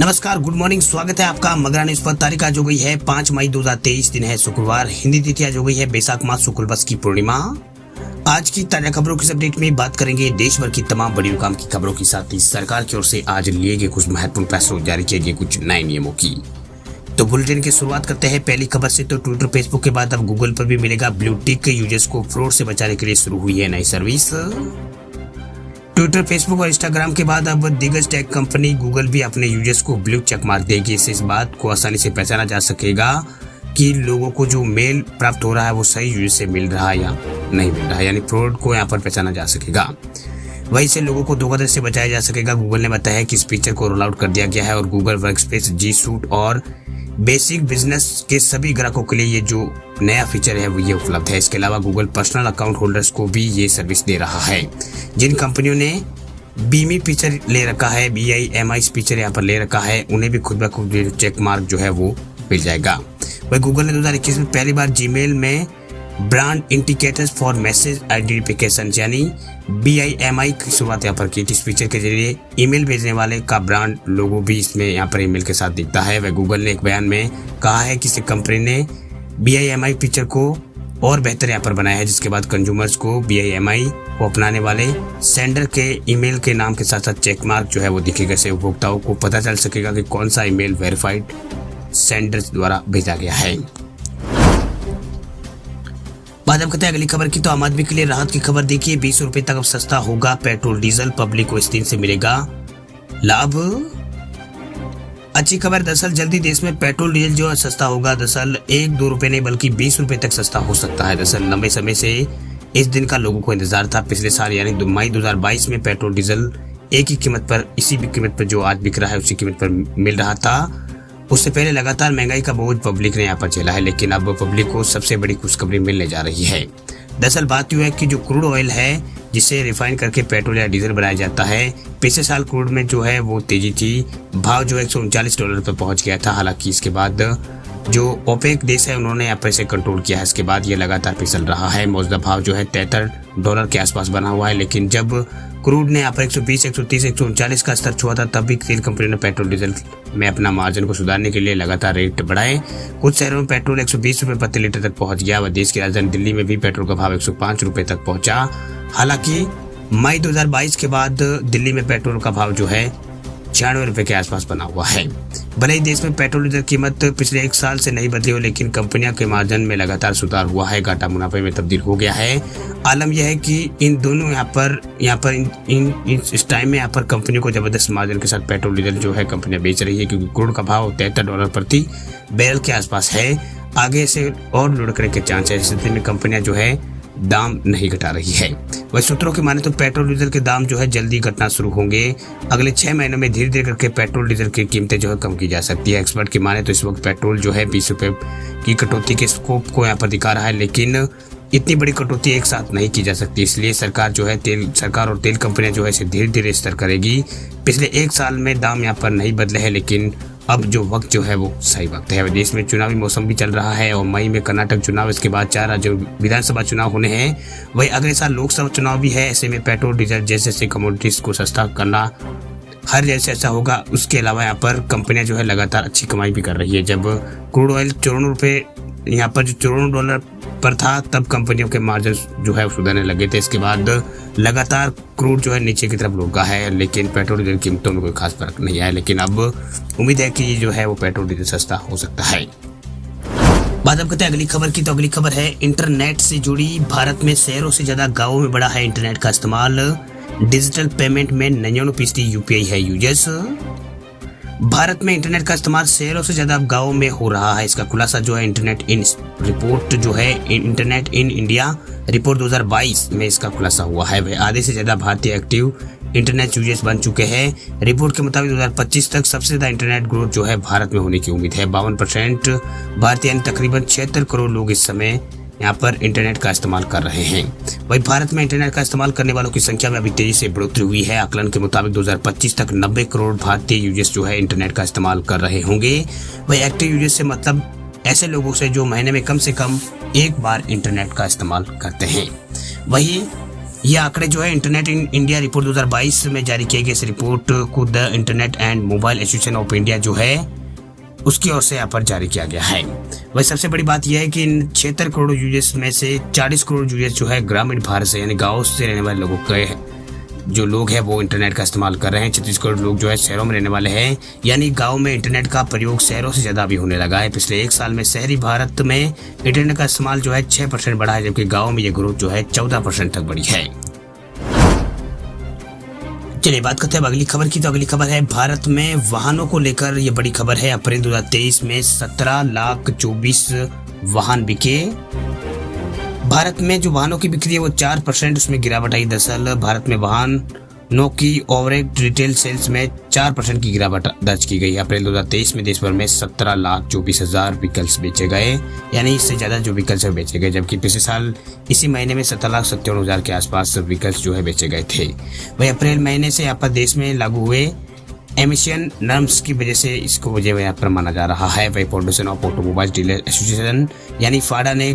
नमस्कार, good morning. स्वागत है आपका मगरा न्यूज पर। तारीख आज हो गई है 5 मई 2023, दिन है शुक्रवार। हिंदी तिथि आज हो गई है बैसाख मास शुक्ल पक्ष की पूर्णिमा। आज की ताजा खबरों की अपडेट में बात करेंगे देश भर की तमाम बड़ी काम की खबरों के साथ ही सरकार की ओर से आज लिए गए कुछ महत्वपूर्ण फैसलों, जारी किए गए कुछ नए नियमों की। तो बुलेटिन की शुरुआत करते हैं पहली खबर से। तो ट्विटर, फेसबुक के बाद अब गूगल पर भी मिलेगा ब्लू टिक। यूजर्स को फ्रॉड से बचाने के लिए शुरू हुई है नई सर्विस। ट्विटर, फेसबुक और इंस्टाग्राम के बाद अब दिग्गज टेक कंपनी गूगल भी अपने यूजर्स को ब्लू चेक मार्क देगी। इससे इस बात को आसानी से पहचाना जा सकेगा कि लोगों को जो मेल प्राप्त हो रहा है वो सही यूजर से मिल रहा है या नहीं मिल रहा है, यानी फ्रॉड को यहाँ पर पहचाना जा सकेगा। वहीं से लोगों को धोखाधड़ी से बचाया जा सकेगा। गूगल ने बताया है कि इस फीचर को रोल आउट कर दिया गया है और गूगल वर्कस्पेस, जी सूट और बेसिक बिजनेस के सभी ग्राहकों के लिए ये जो नया फीचर है वो ये उपलब्ध है। इसके अलावा गूगल पर्सनल अकाउंट होल्डर्स को भी ये सर्विस दे रहा है। जिन कंपनियों ने बीमी फीचर ले रखा है, BIMI फीचर यहाँ पर ले रखा है, उन्हें भी खुद ब खुद चेक मार्क जो है वो मिल जाएगा। वही गूगल ने 2021 में पहली बार जीमेल में brand indicators for message identification यानी BIMI की शुरुआत यहाँ पर की थी। इस फीचर के जरिए ईमेल भेजने वाले का ब्रांड लोगो भी इसमें यहाँ पर ईमेल के साथ दिखता है। वह गूगल ने एक बयान में कहा है कि कंपनी ने BIMI फीचर को और बेहतर यहाँ पर बनाया है, जिसके बाद कंज्यूमर्स को BIMI को अपनाने वाले सेंडर के ईमेल के नाम के साथ साथ चेक मार्क जो है वो दिखेगा। इससे उपभोक्ताओं को पता चल सकेगा कि कौन सा ईमेल वेरीफाइड सेंडर्स द्वारा भेजा गया है। बात अब करते हैं अगली खबर की। तो आम आदमी के लिए राहत की खबर देखिए। 20 रुपए तक अब सस्ता होगा पेट्रोल डीजल। पब्लिक को इस दिन से मिलेगा लाभ। अच्छी खबर, दरअसल जल्दी देश में पेट्रोल डीजल जो है सस्ता होगा। दरअसल 1-2 रुपए नहीं बल्कि 20 रुपए तक सस्ता हो सकता है। दरअसल लंबे समय से इस दिन का लोगों को इंतजार था। पिछले साल यानी मई 2022 में पेट्रोल डीजल एक ही कीमत पर, इसी भी कीमत पर जो आज बिक रहा है उसी कीमत पर मिल रहा था। उससे पहले लगातार महंगाई का बोझ पब्लिक ने यहाँ पर झेला है, लेकिन अब पब्लिक को सबसे बड़ी खुशखबरी मिलने जा रही है। दरअसल बात यह है कि जो क्रूड ऑयल है जिसे रिफाइन करके पेट्रोल या डीजल बनाया जाता है, पिछले साल क्रूड में जो है वो तेजी थी। भाव जो $139 पर पहुंच गया था। हालांकि इसके बाद जो ओपेक देश है उन्होंने यहाँ पर इसे कंट्रोल किया है। इसके बाद ये लगातार फिसल रहा है। मौजूदा भाव जो है $73 के आसपास बना हुआ है। लेकिन जब क्रूड ने यहाँ पर 120, 130, 139 का स्तर छुआ था, तब भी तेल कंपनी ने पेट्रोल डीजल में अपना मार्जिन को सुधारने के लिए लगातार रेट बढ़ाए। कुछ शहरों में पेट्रोल 120 रुपए प्रति लीटर तक पहुंच गया। वह देश की राजधानी दिल्ली में भी पेट्रोल का भाव 105 रुपए तक पहुंचा। हालांकि मई 2022 के बाद दिल्ली में पेट्रोल का भाव जो है 96 रुपए के आसपास बना हुआ है। भले ही देश में पेट्रोल डीजल कीमत पिछले 1 साल से नहीं बदली हो, लेकिन कंपनियों के मार्जिन में लगातार सुधार हुआ है। घाटा मुनाफे में तब्दील हो गया है। आलम यह है कि इन दोनों इस टाइम में यहाँ पर कंपनियों को जबरदस्त मार्जिन के साथ पेट्रोल डीजल जो है कंपनियां बेच रही है, क्योंकि क्रूड का भाव $73 प्रति बैरल के आसपास है। आगे से और लुढ़कने के चांस है। इस स्थिति में कंपनियां जो है दाम नहीं घटा रही है। वह सूत्रों की माने तो पेट्रोल डीजल के दाम जो है जल्दी घटना शुरू होंगे। अगले 6 महीनों में धीरे धीरे करके पेट्रोल डीजल की कीमतें जो है कम की जा सकती है। एक्सपर्ट की माने तो इस वक्त पेट्रोल जो है 20 रुपए की कटौती के स्कोप को यहाँ पर दिखा रहा है, लेकिन इतनी बड़ी कटौती एक साथ नहीं की जा सकती। इसलिए सरकार और तेल कंपनियां जो है इसे धीरे धीरे स्तर करेगी। पिछले 1 साल में दाम यहाँ पर नहीं बदले हैं, लेकिन अब जो वक्त जो है वो सही वक्त है। देश में चुनावी मौसम भी चल रहा है और मई में कर्नाटक चुनाव, इसके बाद 4 राज्यों विधानसभा चुनाव होने हैं। वही अगले साल लोकसभा चुनाव भी है। ऐसे में पेट्रोल डीजल जैसे कमोडिटीज को सस्ता करना हर जैसे ऐसा होगा। उसके अलावा यहाँ पर कंपनियां जो है लगातार अच्छी कमाई भी कर रही है। जब क्रूड ऑयल 54 रुपए यहाँ पर जो $54 पर था, तब कंपनियों के मार्जिन जो है सुधरने लगे थे। इसके बाद लगातार क्रूड जो है नीचे की तरफ लुढ़का है, लेकिन पेट्रोल डीजल कीमतों में कोई खास फर्क नहीं आया। लेकिन अब उम्मीद है कि जो है वो पेट्रोल डीजल सस्ता हो सकता है। बात अब करते हैं अगली खबर की। तो अगली खबर है इंटरनेट से जुड़ी। भारत में शहरों से ज्यादा गाँवों में बढ़ा है इंटरनेट का इस्तेमाल। डिजिटल पेमेंट में 99% UPI है यूजर्स। भारत में इंटरनेट का इस्तेमाल शहरों से ज्यादा गांवों में हो रहा है। इसका खुलासा जो है इंटरनेट इन इंडिया रिपोर्ट 2022 में इसका खुलासा हुआ है। वह आधे से ज्यादा भारतीय एक्टिव इंटरनेट यूजर्स बन चुके हैं। रिपोर्ट के मुताबिक 2025 तक सबसे ज्यादा इंटरनेट ग्रोथ जो है भारत में होने की उम्मीद है। 52% भारतीय यानी तकरीबन 76 करोड़ लोग इस समय यहाँ पर इंटरनेट का इस्तेमाल कर रहे हैं। वही भारत में इंटरनेट का इस्तेमाल करने वालों की संख्या में अभी तेजी से बढ़ोतरी हुई है। आकलन के मुताबिक 2025 तक 90 करोड़ भारतीय यूजर्स जो है इंटरनेट का इस्तेमाल कर रहे होंगे। वही एक्टिव यूजर्स से मतलब ऐसे लोगों से जो महीने में कम से कम 1 बार इंटरनेट का इस्तेमाल करते हैं। वही ये आंकड़े जो है इंटरनेट इन इंडिया रिपोर्ट 2022 में जारी किए गए इस रिपोर्ट को the internet and mobile association of India जो है उसकी ओर से यहाँ पर जारी किया गया है। वही सबसे बड़ी बात यह है कि इन 76 करोड़ यूजर्स में से 40 करोड़ यूजर्स जो है ग्रामीण भारत से यानी गाँव से रहने वाले लोगों के जो लोग हैं वो इंटरनेट का इस्तेमाल कर रहे हैं। 36 करोड़ लोग जो है शहरों में रहने वाले हैं, यानी गांव में इंटरनेट का प्रयोग शहरों से ज़्यादा भी होने लगा है। पिछले एक साल में शहरी भारत में इंटरनेट का इस्तेमाल जो है 6% बढ़ा है, जबकि गांव में ये ग्रोथ जो है 14% तक बढ़ी है। चलिए बात करते हैं अगली खबर की। तो अगली खबर है भारत में वाहनों को लेकर ये बड़ी खबर है। अप्रैल 2023 में 17,24,00,000 वाहन बिके। भारत में जो वाहनों की बिक्री है वो 4% उसमें गिरावट आई। दरअसल भारत में वाहनों की ओवरेज रिटेल सेल्स में 4% की गिरावट दर्ज की गई। अप्रैल 2023 में देश भर में 17,24,000 व्हीकल्स बेचे गए, यानी इससे ज्यादा जो व्हीकल्स बेचे गए, जबकि पिछले साल इसी महीने में 17,57,000 के आसपास व्हीकल्स जो है बेचे गए थे। वही अप्रैल महीने से यहाँ पर देश में लागू हुए एमिशन नॉर्म्स की वजह से इसको वजह यहाँ पर माना जा रहा है। वही federation of automobile dealer association यानी फाडा ने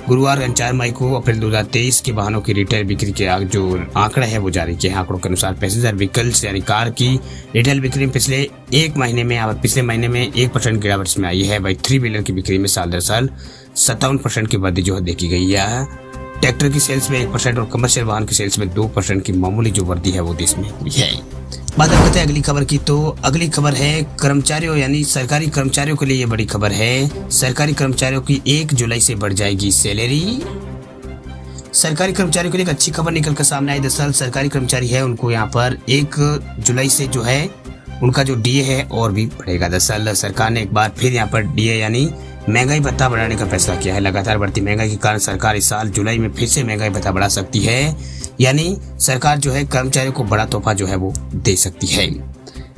गुरुवार 4 मई को अप्रैल 2023 के वाहनों की रिटेल बिक्री के जो आंकड़े है वो जारी किए। आंकड़ों के अनुसार पैसेंजर व्हीकल्स यानी कार की रिटेल बिक्री में पिछले महीने में 1% गिरावट इसमें आई है। वही 3 व्हीलर की बिक्री में साल दर साल 57% की वृद्धि जो है देखी गई है। ट्रैक्टर की सेल्स में 1% और कमर्शियल वाहन की सेल्स में 2% की मामूली जो वृद्धि है वो देश में हुई है। बात करते हैं अगली खबर की। तो अगली खबर है कर्मचारियों यानी सरकारी कर्मचारियों के लिए ये बड़ी खबर है। सरकारी कर्मचारियों की 1 जुलाई से बढ़ जाएगी सैलरी। सरकारी कर्मचारियों के लिए एक अच्छी खबर निकल कर सामने आई। दरअसल सरकारी कर्मचारी है उनको यहाँ पर 1 जुलाई से जो है उनका जो डीए है और भी बढ़ेगा। दरअसल सरकार ने एक बार फिर यहाँ पर डीए यानी महंगाई भत्ता बढ़ाने का फैसला किया है। लगातार बढ़ती महंगाई के कारण सरकार इस साल जुलाई में फिर से महंगाई भत्ता बढ़ा सकती है, यानी सरकार जो है कर्मचारियों को बड़ा तोहफा जो है वो दे सकती है।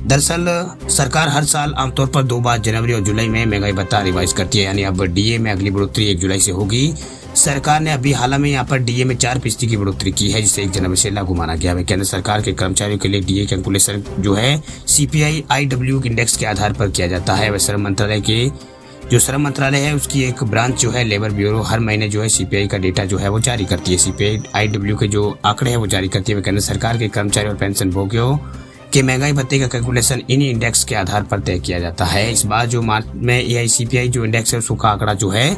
दरअसल सरकार हर साल आमतौर पर 2 बार जनवरी और जुलाई में महंगाई भत्ता रिवाइज करती है, यानी अब डीए में अगली बढ़ोतरी 1 जुलाई से होगी। सरकार ने अभी हाल में यहाँ पर डीए में 4% की बढ़ोतरी की है, जिसे 1 जनवरी से लागू माना गया है। केंद्र सरकार के कर्मचारियों के लिए डीए कैलकुलेशन जो है सीपीआई IW इंडेक्स के आधार पर किया जाता है। वह श्रम मंत्रालय है उसकी एक ब्रांच जो है लेबर ब्यूरो हर महीने जो है सीपीआई का डेटा जो है वो जारी करती है। सीपीआई IW के जो आंकड़े हैं वो जारी करती है। केंद्र सरकार के कर्मचारी और पेंशन भोगियों के महंगाई भत्ते का कैलकुलेशन इन्हीं इंडेक्स के आधार पर तय किया जाता है। इस बार जो मार्च में AICPI जो इंडेक्स है उसका आंकड़ा जो है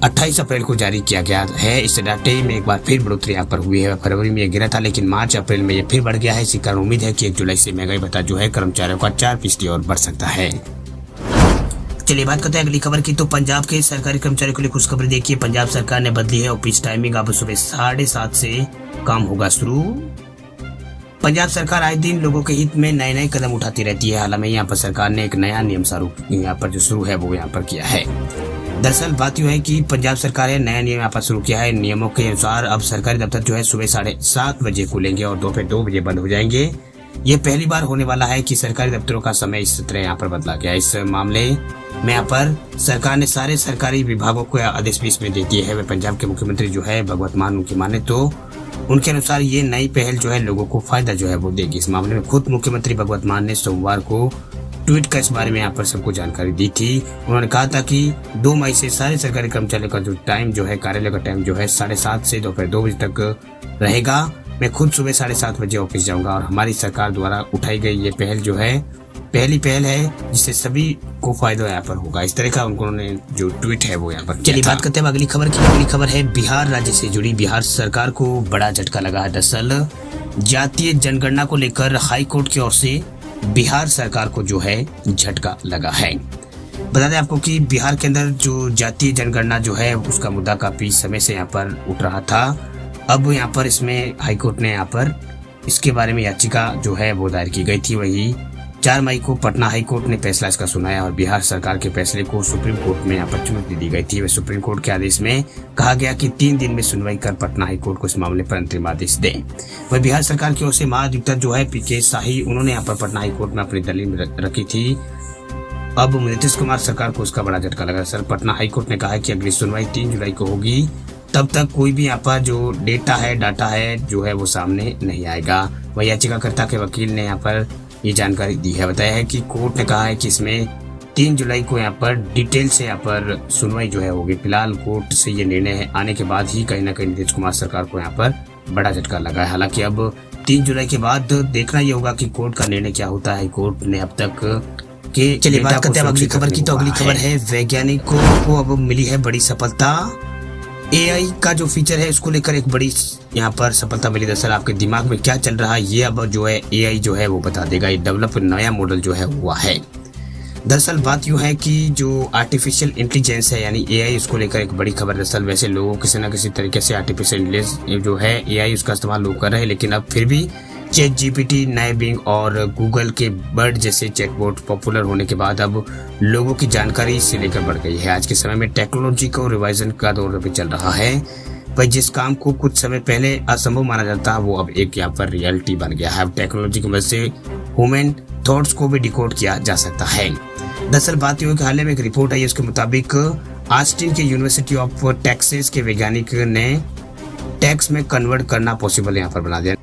28 अप्रैल को जारी किया गया है। इस डाटे में एक बार फिर बढ़ोतरी यहाँ पर हुई है। फरवरी में ये गिरा था, लेकिन मार्च अप्रैल में ये फिर बढ़ गया है। इसी कारण उम्मीद है कि 1 जुलाई से महंगाई भत्ता जो है कर्मचारियों का 4% और बढ़ सकता है। चलिए बात करते हैं अगली खबर की। तो पंजाब के सरकारी कर्मचारियों के लिए कुछ खबर देखिए। पंजाब सरकार ने बदली है ऑफिस टाइमिंग, अब सुबह 7:30 से काम होगा शुरू। पंजाब सरकार आए दिन लोगों के हित में नए कदम उठाती रहती है। हाल में यहाँ पर सरकार ने एक नया नियम यहाँ पर जो शुरू है वो यहाँ पर किया है। दरअसल बात यह है कि पंजाब सरकार ने नया नियम यहाँ पर शुरू किया है। नियमों के अनुसार अब सरकारी दफ्तर जो है सुबह 7:30 बजे खुलेंगे और दोपहर 2 बजे बंद हो जाएंगे। ये पहली बार होने वाला है कि सरकारी दफ्तरों का समय इस तरह यहाँ पर बदला गया। इस मामले में यहाँ पर सरकार ने सारे सरकारी विभागों को आदेश भी इसमें दे दिए है। वे पंजाब के मुख्यमंत्री जो है भगवत मान उनकी माने तो उनके अनुसार ये नई पहल जो है लोगों को फायदा जो है वो देगी। इस मामले में खुद मुख्यमंत्री भगवत मान ने सोमवार को ट्वीट कर इस बारे में यहाँ पर सबको जानकारी दी थी। उन्होंने कहा था कि 2 मई से सारे सरकारी कर्मचारियों का जो टाइम जो है कार्यालय का टाइम जो है 7:30 से दोपहर 2 बजे तक रहेगा। मैं खुद सुबह 7:30 बजे ऑफिस जाऊंगा और हमारी सरकार द्वारा उठाई गई ये पहल जो है पहली पहल है जिससे सभी को फायदा यहाँ पर होगा। इस तरह का उन्होंने जो ट्वीट है वो यहाँ पर। चलिए बात करते हैं अगली खबर की। अगली खबर है बिहार राज्य से जुड़ी। बिहार सरकार को बड़ा झटका लगा है। दरअसल जातीय जनगणना को लेकर हाई कोर्ट की ओर से बिहार सरकार को जो है झटका लगा है। बता दें आपको कि बिहार के अंदर जो जातीय जनगणना जो है उसका मुद्दा काफी समय से यहाँ पर उठ रहा था। अब यहाँ पर इसमें हाईकोर्ट ने यहाँ पर इसके बारे में याचिका जो है वो दायर की गई थी। वही 4 मई को पटना हाईकोर्ट ने फैसला इसका सुनाया और बिहार सरकार के फैसले को सुप्रीम कोर्ट में यहाँ पर चुनौती दी गई थी। वह सुप्रीम कोर्ट के आदेश में कहा गया कि 3 दिन में सुनवाई कर पटना हाईकोर्ट को इस मामले पर अंतरिम आदेश दे। वह बिहार सरकार की ओर से महाधिवक्ता जो है PK शाही उन्होंने यहाँ पर पटना हाईकोर्ट में अपनी दलील रखी थी। अब नीतीश कुमार सरकार को उसका बड़ा झटका लगा। सर पटना हाईकोर्ट ने कहा है कि अगली सुनवाई 3 जुलाई को होगी, तब तक कोई भी यहाँ पर जो डाटा है जो है वो सामने नहीं आएगा। वह याचिकाकर्ता के वकील ने यहाँ पर ये जानकारी दी है। बताया है कि कोर्ट ने कहा है कि इसमें 3 जुलाई को यहाँ पर डिटेल से यहाँ पर सुनवाई जो है होगी। फिलहाल कोर्ट से ये निर्णय आने के बाद ही कहीं ना कहीं नीतीश कुमार सरकार को यहाँ पर बड़ा झटका लगा है। हालांकि अब 3 जुलाई के बाद देखना ये होगा कि कोर्ट का निर्णय क्या होता है। कोर्ट ने अब तक के चलिए बात करते हैं अगली खबर की। तो अगली खबर है वैज्ञानिकों को अब मिली है बड़ी सफलता। एआई का जो फीचर है उसको लेकर एक बड़ी यहाँ पर सफलता मिली। दरअसल आपके दिमाग में क्या चल रहा है ये अब जो है एआई जो है वो बता देगा। ये डेवलप नया मॉडल जो है हुआ है। दरअसल बात यूं है कि जो आर्टिफिशियल इंटेलिजेंस है यानी एआई, उसको लेकर एक बड़ी खबर। दरअसल वैसे लोगों किसी न किसी तरीके से आर्टिफिशियल इंटेलिजेंस जो है एआई उसका इस्तेमाल लोग कर रहे हैं, लेकिन अब फिर भी चैट जीपीटी, नए बिंग और गूगल के बर्ड जैसे चैटबॉट पॉपुलर होने के बाद अब लोगों की जानकारी इससे लेकर बढ़ गई है। आज के समय में टेक्नोलॉजी को रिवाइजन का दौर भी चल रहा है। पर जिस काम को कुछ समय पहले असंभव माना जाता है वो अब एक यहाँ पर रियलिटी बन गया है। अब टेक्नोलॉजी की मदद से ह्यूमन थॉट्स को भी डिकोड किया जा सकता है। दरअसल बात यह है कि हाल ही में एक रिपोर्ट आई, उसके मुताबिक ऑस्टिन के यूनिवर्सिटी ऑफ टेक्सास के वैज्ञानिक ने टेक्स्ट में कन्वर्ट करना पॉसिबल यहाँ पर बना दिया।